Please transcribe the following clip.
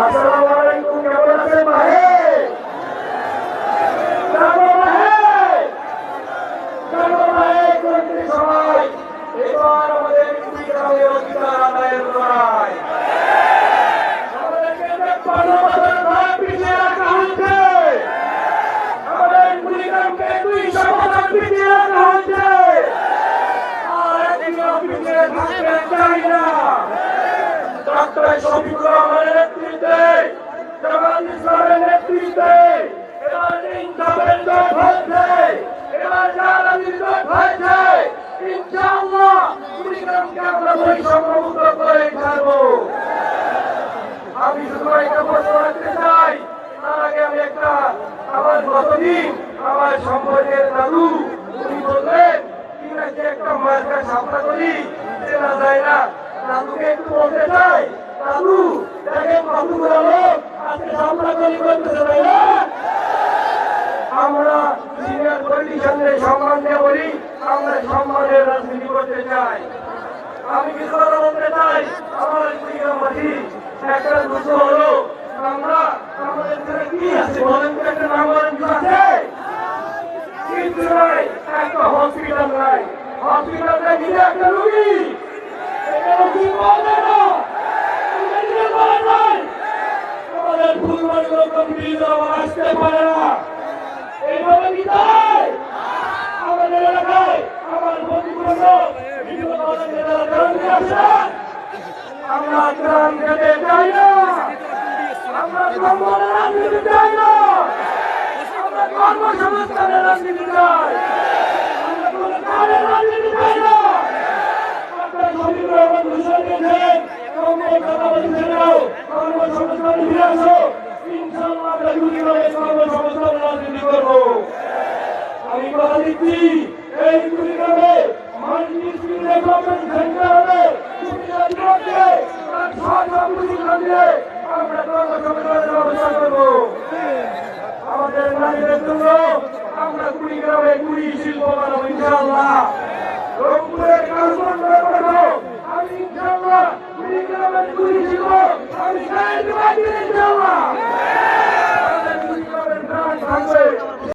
আসসালামু আলাইকুম, কেমন আছেন ভাই? সবাই এবার আমাদের কুড়িগ্রামের অধিকার আদায়ের লড়াই আমাদেরকে ৫৩ বছর ধরে পিছিয়ে রাখা হচ্ছে। আমাদের কুড়িগ্রামকে ২০০ বছর পিছিয়ে রাখা হচ্ছে। আর একদিনও পিছিয়ে থাকতে চাই না। ডক্টর শফিকুর রহমানের নেতৃত্বে, জামাত ইসলামের নেতৃত্বে এবার ইনসাফের জোট হচ্ছে, এবার জালালির জোট হয়েছে। ইনশাআল্লাহ কুড়িগ্রামকে আমরা বৈষম্যমুক্ত করে ছাড়বো। আমি শুধু একটা প্রশ্ন রাখতে চাই, তার আগে আমি আমার গতদিন আমার সম্পর্কের দাদু উনি বললেন কি নাকি একটা মার্কা সাপড়া করি চেনা যায় না। দাদুকে একটু বলতে চাই, দাদু দেখেন কতগুলো লোক আজকে সাপড়া করি করতেছে, তাই না? আমরা সিনিয়র পলিটিশিয়ানদের সম্মান দিয়ে বলি আমরা সম্মানের রাজনীতি করতে চাই। আমি কিছু কথা বলতে চাই। আমার কুড়িগ্রামবাসী একটা দুঃখ হলো, আমরা আমাদের এখানে কি আছে বলেন তো, একটা নাম বলেন কি আছে? কিছু নাই, একটা হসপিটাল নাই। হসপিটালটা নিজে একটা রুগী, এটা রুগী পাওয়া যায় না, আমাদের ফুলবাড়ি লোক আসতে পারে না। এইভাবে কি তাই আমাদের এলাকায় আমার বন্ধুগুলো আমরা গ্রাম খেতে চাই না, আমরা ব্রাহ্মণের রাজনীতি চাই না, আমরা কর্মসংস্থানের রাজনীতি চাই, আমরা কোন কালের রাজনীতি চাই না। আপনার শফিকুর রহমান ঘোষণা দিয়েছেন কর্মসংস্থান ফিরে আসো। ইনশাআল্লাহ আমরা কুড়িগ্রামে কর্মসংস্থান রাজনীতি করবো। আমি কথা দিচ্ছি, এই কুড়িগ্রামে আমাদের নারীদের জন্য আমরা কুড়িগ্রামে কুড়ি শিল্প বানাবো ইনশাআল্লাহ। রংপুরের আমি ইনশাআল্লাহ কুড়িগ্রামের কুড়ি শিল্প আমি ইনশাআল্লাহ।